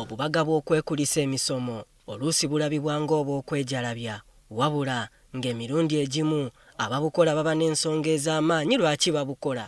obubaga bw'okwekulisa emisomo oluusi bulabibwa ng'obw'okwejalabya wabula ng'emirundi egimu ababukola baba n'ensonga ez'amaanyi lwaki babukola.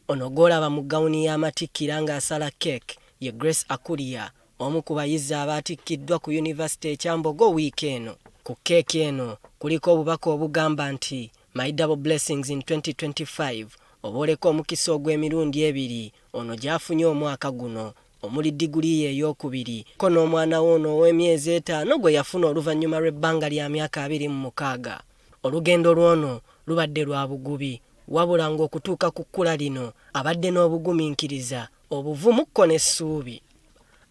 Ono gw'olaba mu gawuni y'amatikkira ng'asala keeke ye Grace Akulia, omu ku bayizi abaatikkiddwa ku Yunivasite Kyambogo wiiki eno. Ku keeke eno kuliko obubaka obugamba nti My Double Blessings in 2025 obooleka omukisa ogw'emirundi ebiri ono gy'afunye omwaka guno omuli diguli ye ey'okubiri ko n'omwana we ono ow'emyezi 5 gwe yafuna oluvannyuma lw'ebbanga lya myaka 26. Olugendo lw'ono lubadde lwa bugubi wabula ng'okutuuka ku kkula lino abadde n'obugumiikiriza obuvumu kko n'essuubi.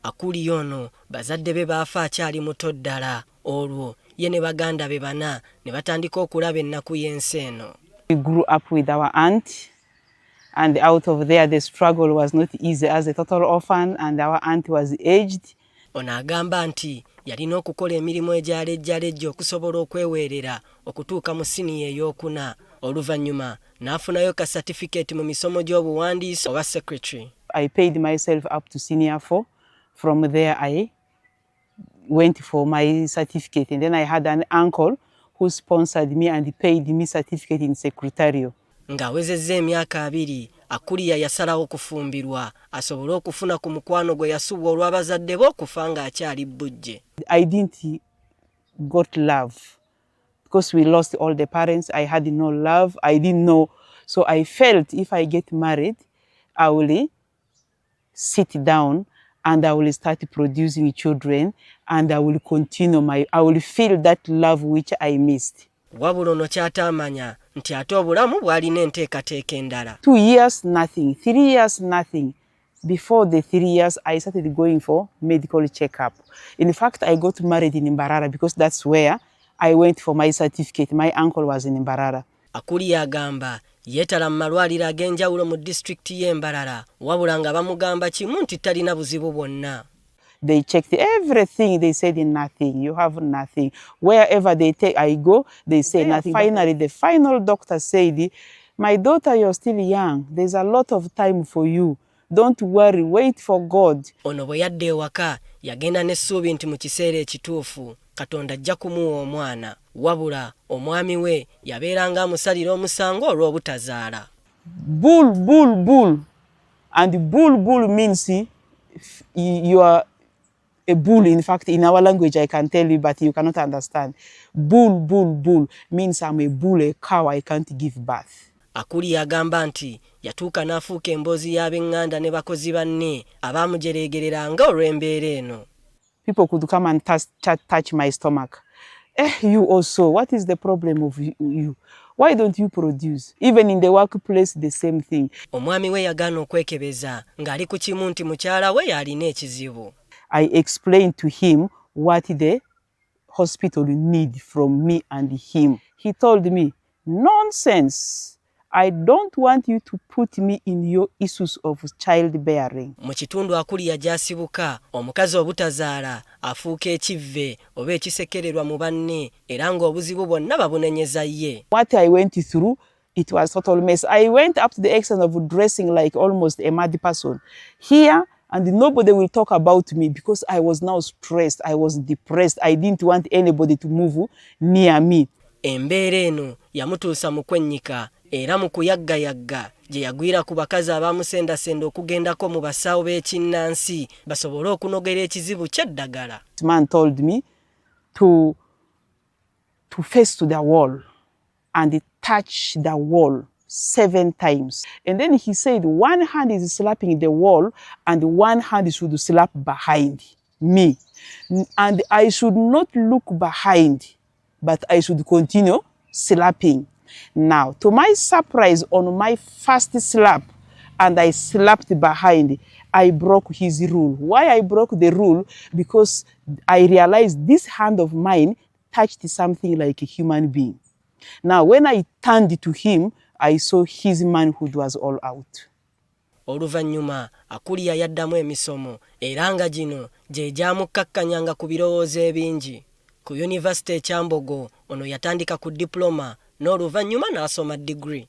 Akulia ono bazadde be baafa akyali muto ddala, olwo ye ne baganda be 4 ne batandika okulaba ennaku y'ensi eno. We grew up with our aunt, and out of there the struggle was not easy as a total orphan, and our aunt was aged. Ono agamba nti yalina okukola emirimu egyalejjalejja okusobola okweweerera okutuuka mu siniya ey'okuna. Oluvannyuma n'afunayo ka certificate mu misomo gy'obuwandiisi oba secretary. I paid myself up to senior 4. From there I went for my certificate, and then I had an uncle who sponsored me and paid me certificate in secretarial. Ng'awezezza emyaka 2 Akulia yasalawo okufumbirwa asobole okufuna ku mukwano gwe yasubwa olw'abazadde be okufa ng'akyali bbujje. I didn't got love because we lost all the parents. I had no love. I didn't know. So I felt if I get married, I will sit down and I will start producing children, and I will I will feel that love which I missed. Wabula ono ky'atamanya nti ate obulamu bw'alina enteekateeka endala. 2 years, nothing. 3 years, nothing. Before the 3 years, I started going for medical checkup. In fact, I got married in Mbarara because that's where I went for my certificate. My uncle was in Mbarara. Akulia agamba yeetala mu malwaliro ag'enjawulo mu disitulikiti y'e Mbarara wabula nga bamugamba kimu nti talina buzibu bwonna. They checked everything. They said nothing. You have nothing. Wherever I go, they say nothing. Finally, the final doctor said, my daughter, you're still young. There's a lot of time for you. Don't worry. Wait for God. Ono bwe yadda ewaka yagenda n'essuubi nti mu kiseera ekituufu Katonda ajja kumuwa omwana. Wabula omwami we yabeeranga amusalira omusango olw'obutazaala. Bull, bull, bull. And bull, bull means you are a bull. In fact, in our language, I can tell you, but you cannot understand. Bull, bull, bull means I'm a bull, a cow, I can't give birth. Akulia agamba nti yatuuka n'afuuka emboozi y'ab'eŋŋanda ne bakozi banne abaamujereegereranga olw'embeera eno. People could come and touch my stomach. You also, what is the problem of you? Why don't you produce? Even in the workplace, the same thing. Omwami we yagaana okwekebeza ng'ali ku kimu nti mukyala we yalina ekizibu. I explained to him what the hospital need from me and him. He told me, nonsense. I don't want you to put me in your issues of childbearing. Mu kitundu Akulia gy'asibuka omukazi obutazaala afuuka ekivve oba ekisekererwa mu banne era ng'obuzibu bwonna babunenyeza ye. What I went through, it was total mess. I went up to the extent of dressing like almost a mad person here, and nobody will talk about me because I was now stressed. I was depressed. I didn't want anybody to move near me. Embeera eno yamutuusa mu kwennyika era mu kuyaggayagga gye yagwira ku bakazi abaamusendasenda okugendako mu basawo b'ekinnansi basobole okunogera ekizibu ky'eddagala. This man told me to face to the wall and touch the wall 7 times. And then he said one hand is slapping the wall and one hand should slap behind me. And I should not look behind, but I should continue slapping. Now, to my surprise, on my first slap, and I slapped behind, I broke his rule. Why I broke the rule? Because I realized this hand of mine touched something like a human being. Now, when I turned to him, I saw his manhood was all out. Oluvannyuma Akulia yaddamu emisomo era nga gino gye gyamukkakkanyanga ku birowoozo ebingi. Ku Yunivasite Kyambogo ono yatandika ku diploma n'oluvannyuma n'asoma degree.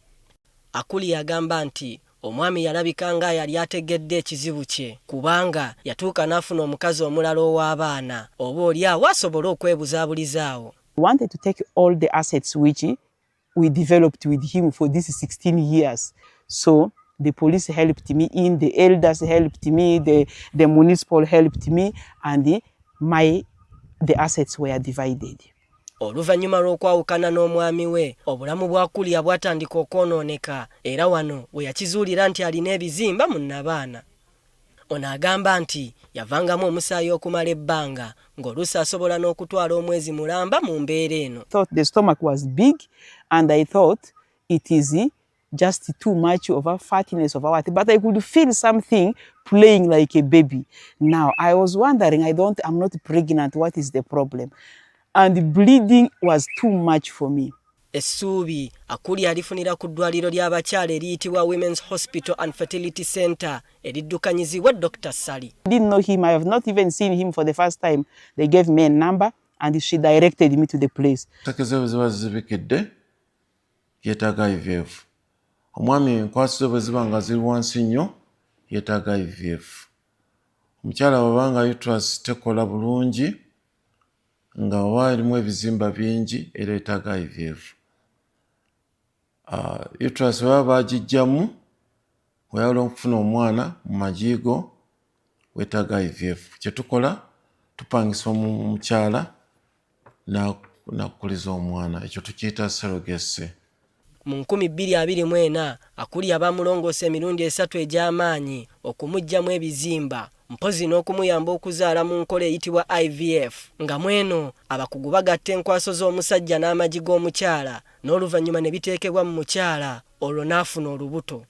Akulia agamba nti omwami yalabika nga yali ategedde ekizibu kye kubanga yatuuka n'afuna omukazi omulala ow'abaana oba oli awo asobola okwebuzabulizaawo. We wanted to take all the assets which we developed with him for these 16 years. So the police helped me in, the elders helped me, the municipal helped me, and the assets were divided. Oluvannyuma lw'okwawukana n'omwami we, obulamu bwa Kulia bwatandika okwonooneka era wano we yakizuulira nti alina ebizimba mu Nabaana. Ono agamba nti yavangamu omusaayi okumala ebbanga ng'oluusi asobola n'okutwala omwezi mulamba mu mbeera eno. The stomach was big and I thought it is just too much of a fatness of our, but I could feel something playing like a baby. Now I was wondering, I'm not pregnant, what is the problem? And the bleeding was too much for me. Essuubi Akulia alifunira ku ddwaliro ly'abakyala eriyitibwa Women's Hospital and Fertility Center eriddukanyizibwa Dr. Sally. I didn't know him. I have not even seen him for the first time. They gave me a number and she directed me to the place. Takezewo ziba zibikedde yeetaaga IVF. Omwami enkwasizo bwe ziba nga ziri wansi nnyo yeetaaga IVF. Omukyala bw'abanga uterus tekola bulungi nga oba erimu ebizimba bingi era yeetaaga IVF. Uterus bwe baba baagijjamu oyagala okufuna omwana mu majiigo weetaaga IVF. Kye tukola tupangisa omukyala n'akukuliza omwana, ekyo tukiyita surrogacy. Mu 2024 Akulia bamulongoosa emirundi 3 egy'amaanyi okumuggyamu ebizimba mpozi n'okumuyamba okuzaala mu nkola eyitibwa IVF nga mweno abakugu bagatta enkwaso z'omusajja n'amagi g'omukyala n'oluvannyuma ne biteekebwa mu mukyala olwo n'afuna olubuto.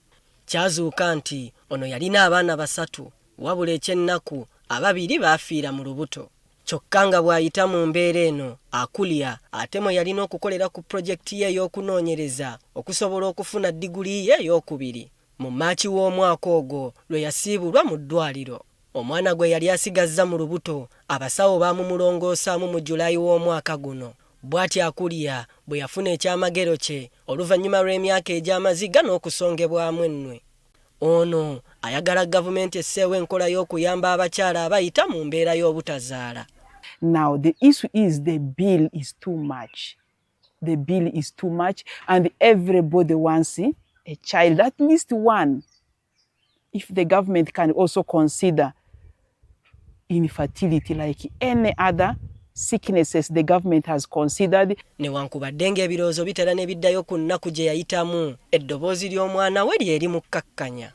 Kyazuuka nti ono yalina abaana 3 wabula ekyennaku ababiri baafiira mu lubuto. Kyokka nga bw'ayita mu mbeera eno Akulia atemo yalina okukolera ku projekiti ye ey'okunoonyereza okusobola okufuna diguli ye ey'okubiri. Mu Maaci w'omwaka ogwo lwe yasiibulwa mu ddwaliro. Omwana gwe yali asigazza mu lubuto abasawo baamumulongoosaamu mu Julayi w'omwaka guno. Bw'atyo Akulia bwe yafuna ekyamagero kye oluvannyuma lw'emyaka egy'amaziga n'okusongebwamu ennwe. Ono ayagala gavumenti esseewo enkola y'okuyamba abakyala abayita mu mbeera y'obutazaala. Now the issue is the bill is too much. The bill is too much and everybody wants a child, at least one. If the government can also consider infertility like any other sicknesses the government has considered. Newankubadde ng'ebirowoozo bitera ne biddayo ku nnaku gye yayitamu, eddoboozi ly'omwana we lyeri mu kkakkanya.